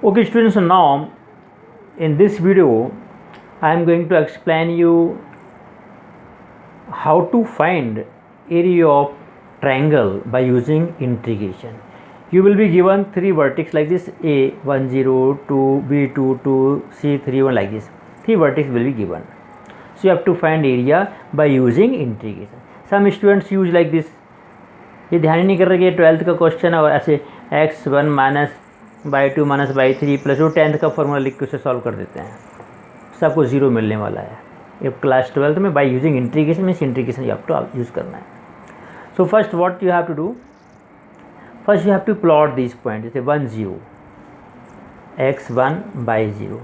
Okay students, now in this video I am going to explain you how to find area of triangle by using integration. You will be given three vertices like this: A 1 0, 2 B 2 2, C 3 1, like this. Three vertices will be given. So you have to find area by using integration. Some students use like this. ये ध्यान ही नहीं कर रहे कि 12th का question है और ऐसे x1 minus by 2 minus by 3 plus वो 10th का फॉर्मूला लिख के उसे सॉल्व कर देते हैं, सबको ज़ीरो मिलने वाला है। ये क्लास 12th में by using integration means integration you have to use करना है। So first what you have to do, first you have to plot this point, जैसे 1 0 x1 बाई 0।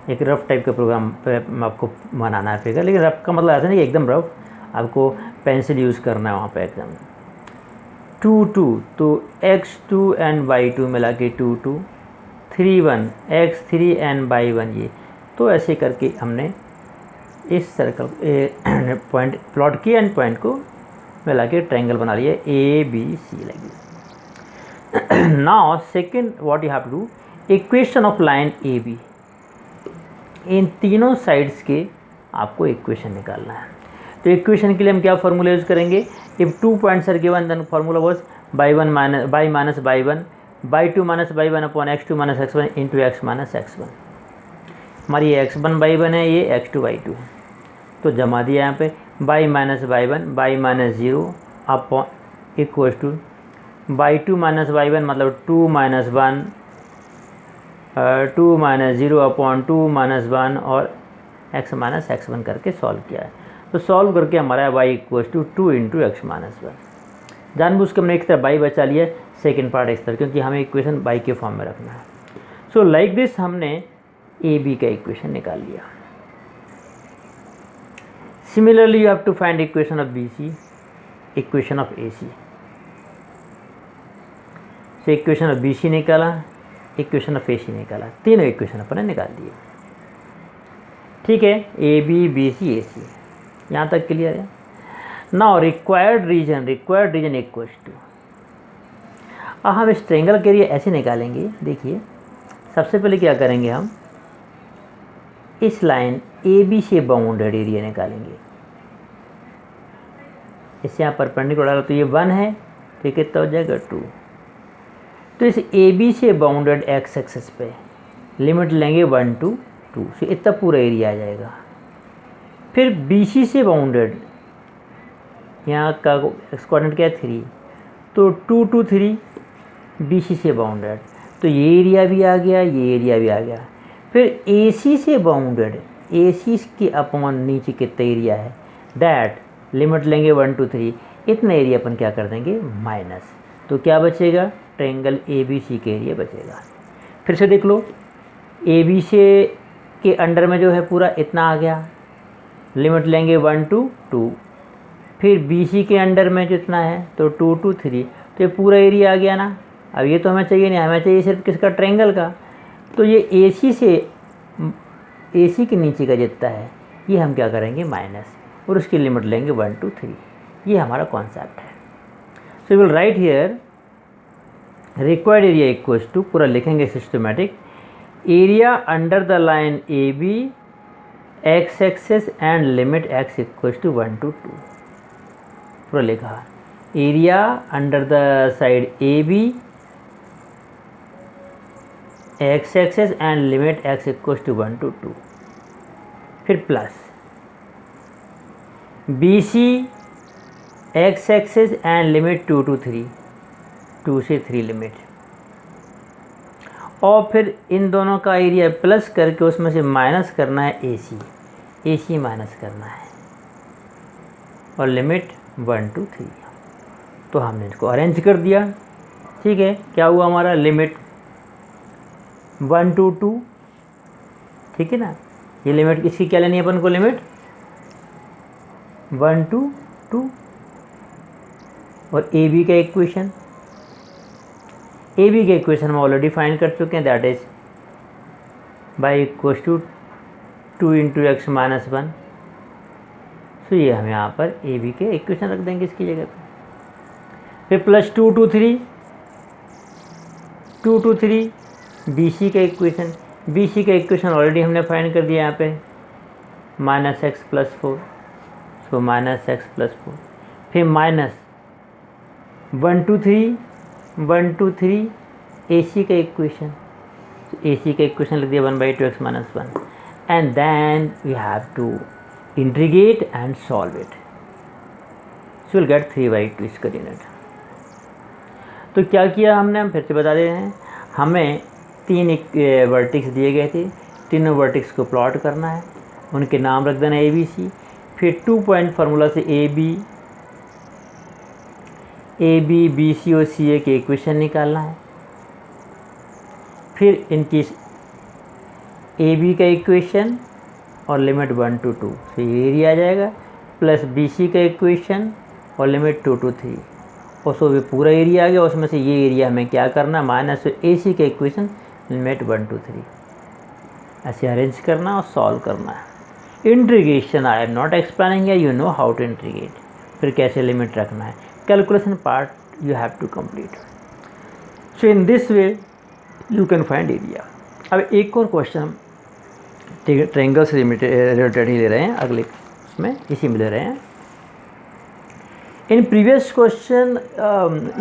एक रफ टाइप का प्रोग्राम आपको बनाना पड़ेगा, लेकिन रफ का मतलब ऐसा नहीं कि एकदम रफ, आपको पेंसिल यूज़ करना है वहाँ पे एकदम। 2 2 तो x2 एंड y2 मिला के 2 2, 3 1 x3 एंड y1, ये तो ऐसे करके हमने इस सर्कल पॉइंट प्लॉट किया एंड पॉइंट को मिला के ट्रायंगल बना लिया ABC like this. Now second what you have to do, equation of line AB। इन तीनों साइड्स के आपको इक्वेशन निकालना है। तो इक्वेशन के लिए हम क्या फार्मूला यूज़ करेंगे, if 2 points are given then formula was y minus y 1 y 2 minus y 1 upon x2 minus x1 into x minus x1। हमारी ये x1 बाई 1 है, ये x2 बाई 2 है, तो जमा दिया यहाँ पे by minus y 1 by minus 0 upon equal two by 2 minus y 1 मतलब 2 माइनस 1 2 माइनस 0 अपॉन 2 माइनस 1 और x माइनस x1 करके सॉल्व किया है। तो सॉल्व करके हमारा y equal to 2 into x minus 1। जानबूझ के हमने एक तरफ बाई बचा लिया, सेकेंड पार्ट इस तरह, क्योंकि हमें इक्वेशन बाई के फॉर्म में रखना है। सो लाइक दिस हमने ए बी का इक्वेशन निकाल लिया। Similarly you have to find equation of B C, equation of A C. So equation of B C निकाला, इक्वेशन ऑफ ए सी निकाला, तीनों इक्वेशन अपन ने निकाल दिए। ठीक है, ए बी सी ए सी, यहाँ तक क्लियर है। Now required region equals to, हम इस ट्रायंगल के एरिया ऐसे निकालेंगे। देखिए सबसे पहले क्या करेंगे, हम इस लाइन ए बी से बाउंडेड एरिया निकालेंगे। इससे यहाँ परपेंडिकुलर तो ये 1 है, तो ये कितना हो जाएगा 2। तो इस ए बी से बाउंडेड एक्स एक्सिस पे लिमिट लेंगे 1 to 2 से इतना पूरा एरिया आ जाएगा। फिर बी सी से बाउंडेड, यहाँ का एक्स कोऑर्डिनेट क्या है 3, तो 2 to 3 बी सी से बाउंडेड, तो ये एरिया भी आ गया, ये एरिया भी आ गया। फिर ए सी से बाउंडेड, ए सी के अपॉन नीचे कितना एरिया है, दैट लिमिट लेंगे 1 to 3, इतना एरिया अपन क्या कर देंगे माइनस, तो क्या बचेगा, ट्रायंगल ए बी सी के एरिया बचेगा। फिर से देख लो, ए बी से के अंडर में जो है पूरा इतना आ गया, लिमिट लेंगे 1 to 2, फिर बी सी के अंडर में जितना है तो 2 to 3, तो ये पूरा एरिया आ गया ना। अब ये तो हमें चाहिए नहीं, हमें चाहिए सिर्फ किसका, ट्रायंगल का। तो ये ए सी से ए सी के नीचे का जितना है ये हम क्या करेंगे माइनस, और उसकी लिमिट लेंगे 1 to 3। ये हमारा कॉन्सेप्ट है। So will write here required area equals to, पूरा लिखेंगे systematic, area under the line A B x axis and limit x equals to 1 to 2। पूरा लिखा, area under the side A B x axis and limit x equals to 1 to 2, फिर plus B C x axis and limit 2 to 3, 2 से 3 limit, और फिर इन दोनों का area plus करके उसमें से माइनस करना है ए सी माइनस करना है, और लिमिट 1 to 3। तो हमने इसको अरेंज कर दिया। ठीक है, क्या हुआ हमारा, लिमिट 1 to 2, ठीक है ना। ये लिमिट इसकी क्या लेनी है अपन को, लिमिट 1 to 2, और ए बी का इक्वेशन, ए बी के इक्वेशन हम ऑलरेडी फाइंड कर चुके हैं, that is y equal to 2 into x minus 1। तो ये हम यहाँ पर ए बी के इक्वेशन रख देंगे इसकी जगह पे। फिर प्लस 2 to 3 बी सी का इक्वेशन ऑलरेडी हमने फाइंड कर दिया यहाँ पे, -x+4, सो -x+4, फिर माइनस 1 2 3 ए सी का इक्वेशन, लिख दिया 1/2x - 1, and then we have to integrate and solve it, so will get 3/2 इसका यूनिट। तो क्या किया हमने, हम फिर से बता दे रहे हैं, हमें 3 वर्टिक्स दिए गए थे, तीनों वर्टिक्स को प्लॉट करना है, उनके नाम रख देना ABC, फिर 2 पॉइंट फार्मूला से AB BC और CA के इक्वेशन निकालना है, फिर इनकी AB का इक्वेशन और लिमिट 1 to 2 से ये एरिया आ जाएगा, प्लस BC का इक्वेशन और लिमिट 2 to 3, और सो भी पूरा एरिया आ गया। उसमें से ये एरिया हमें क्या करना, माइनस AC का इक्वेशन लिमिट 1 to 3, ऐसे अरेंज करना और सॉल्व करना है। Integration I am not explaining है, you know how to integrate, फिर कैसे लिमिट रखना है, calculation part you have to complete. So in this way you can find area. अब एक और क्वेश्चन ट्रायंगल से रिलेटेड ही ले रहे हैं, अगले उसमें इसी में ले रहे हैं। In previous question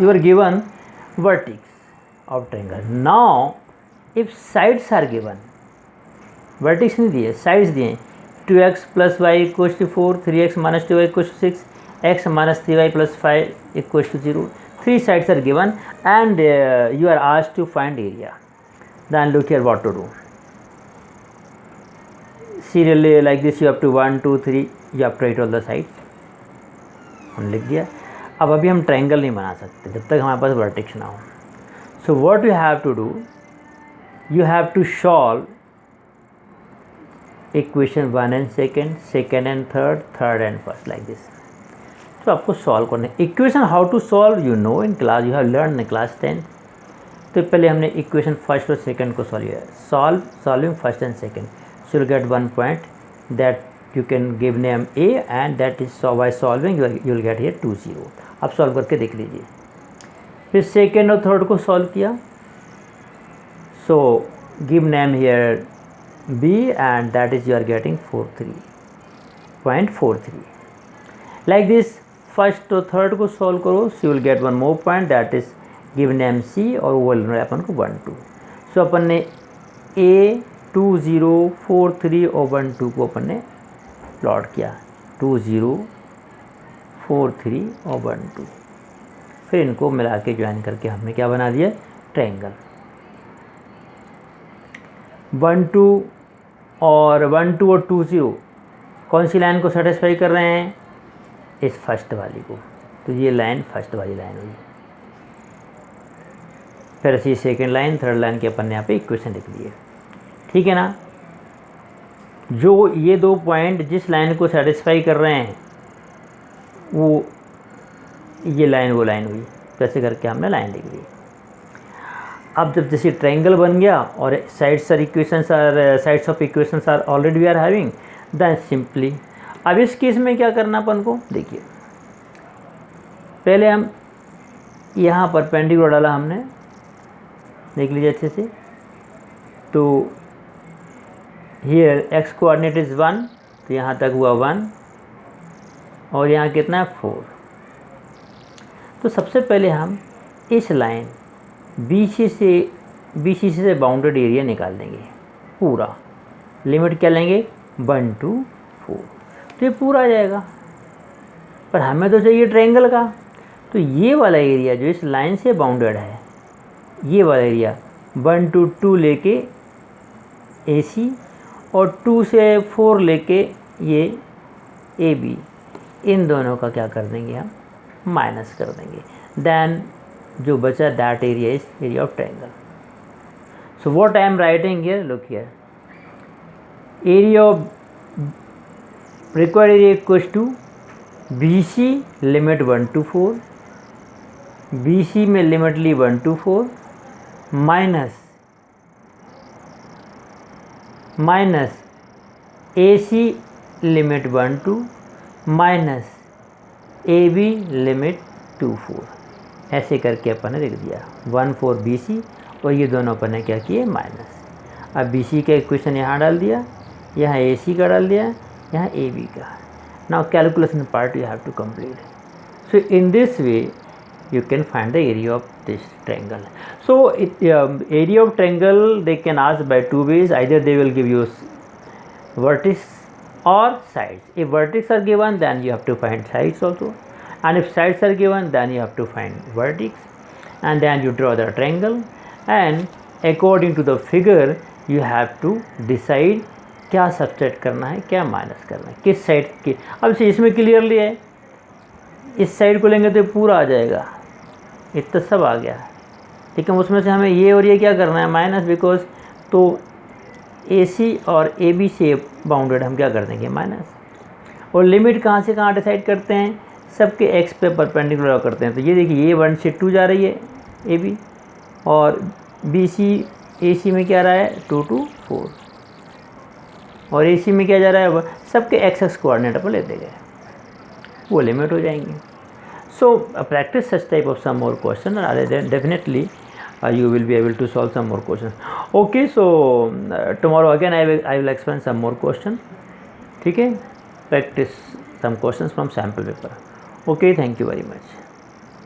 you are given vertex of triangle, now if sides are given, vertex नहीं दिए, साइड्स दिए, 2x + y = 4, 3x - 2y = 6, x - 3y + 5 = 0, 3 sides are given and you are asked to find area. Then look here what to do. Serially like this you have to 1 2 3 you have to write all the sides. हम लिख दिया। अब अभी हम triangle नहीं बना सकते जब तक हमारे पास वर्टेक्स ना हो। So what you have to do, you have to solve equation 1 and 2nd and 3rd and 1st like this. तो आपको सॉल्व करना है। Equation how to solve you know in class, you have learn in class 10। तो पहले हमने equation 1st और 2nd को solve किया, solving 1st and 2nd, so you'll get 1 point that you can give name A and that is so by solving you will get here 2 0। आप solve करके देख लीजिए। फिर 2nd और 3rd को सॉल्व किया, so give name here B and that is you are getting 0.43 like this। 1st और 3rd को सॉल्व करो, so you will get 1 more point that is give name C और वो अपन को 1 2। सो अपन ने A 2 0 4 3 और 1 2 को अपन ने प्लॉट किया, 2 0 4 3 और 1 2, फिर इनको मिला के ज्वाइन करके हमने क्या बना दिया, ट्रायंगल। 1 2 और 2 0 कौन सी लाइन को सेटिस्फाई कर रहे हैं, इस फर्स्ट वाली को, तो ये लाइन फर्स्ट वाली लाइन हुई। फिर ऐसी 2nd लाइन 3rd लाइन के अपन ने यहाँ पे इक्वेशन लिख लिए, ठीक है ना। जो ये 2 पॉइंट जिस लाइन को सेटिस्फाई कर रहे हैं वो ये लाइन वो लाइन हुई, तो ऐसे करके हमने लाइन लिख ली। अब जब जैसे ट्रायंगल बन गया और sides of equations are already we are having, then simply अब इस केस में क्या करना अपन को, देखिए पहले हम यहाँ पर परपेंडिकुलर डाला हमने, देख लीजिए अच्छे से। तो हियर x कोऑर्डिनेट इज़ 1, तो यहाँ तक हुआ 1 और यहाँ कितना है 4। तो सबसे पहले हम इस लाइन BC से बाउंडेड एरिया निकाल देंगे पूरा, लिमिट क्या लेंगे 1 to 4, तो ये पूरा आ जाएगा। पर हमें तो चाहिए ट्रायंगल का, तो ये वाला एरिया जो इस लाइन से बाउंडेड है, ये वाला एरिया 1 to 2 लेके AC और 2 से 4 लेके ये AB, इन दोनों का क्या कर देंगे हम, माइनस कर देंगे। देन जो बचा that area is area of triangle. So what I am writing here, look here, area of required area equals to BC limit 1 to 4, BC में लिमिट ली 1 to 4 minus AC limit 1 to minus AB limit 2 4, ऐसे करके अपन ने लिख दिया 1 4 BC और ये दोनों अपन ने क्या किए, माइनस। अब बी सी का इक्वेशन यहाँ डाल दिया, यहाँ ए सी का डाल दिया, यहाँ ए बी का। Now calculation part you have to complete. So in this way you can find the area of this triangle. So area of triangle they can ask by two ways. Either they will give you vertex or sides. If vertex are given, then you have to find sides also, and if sides are given, then you have to find vertex, and then you draw the triangle, and according to the figure you have to decide क्या subtract करना है, क्या minus करना है, किस side की। अब इसमें क्लियरली है, इस साइड को लेंगे तो पूरा आ जाएगा, इतना सब आ गया, लेकिन उसमें से हमें ये और ये क्या करना है, माइनस, बिकॉज तो ए सी और ए बी से बाउंडेड हम क्या कर देंगे, माइनस। और लिमिट कहाँ से कहाँ डिसाइड करते हैं, सबके एक्स पे परपेंडिकुलर करते हैं। तो ये देखिए ये 1 से 2 जा रही है ए बी, और बी सी ए सी में क्या रहा है 2 to 4, और ए सी में क्या जा रहा है, सबके एक्स एक्स कोऑर्डिनेट पर लेते गए, वो लिमिट हो जाएंगे। So practice such type of some more question, definitely you will be able to solve some more questions. Okay, so tomorrow again I will explain some more question. ठीक है, practice some questions from sample paper. Okay, thank you very much.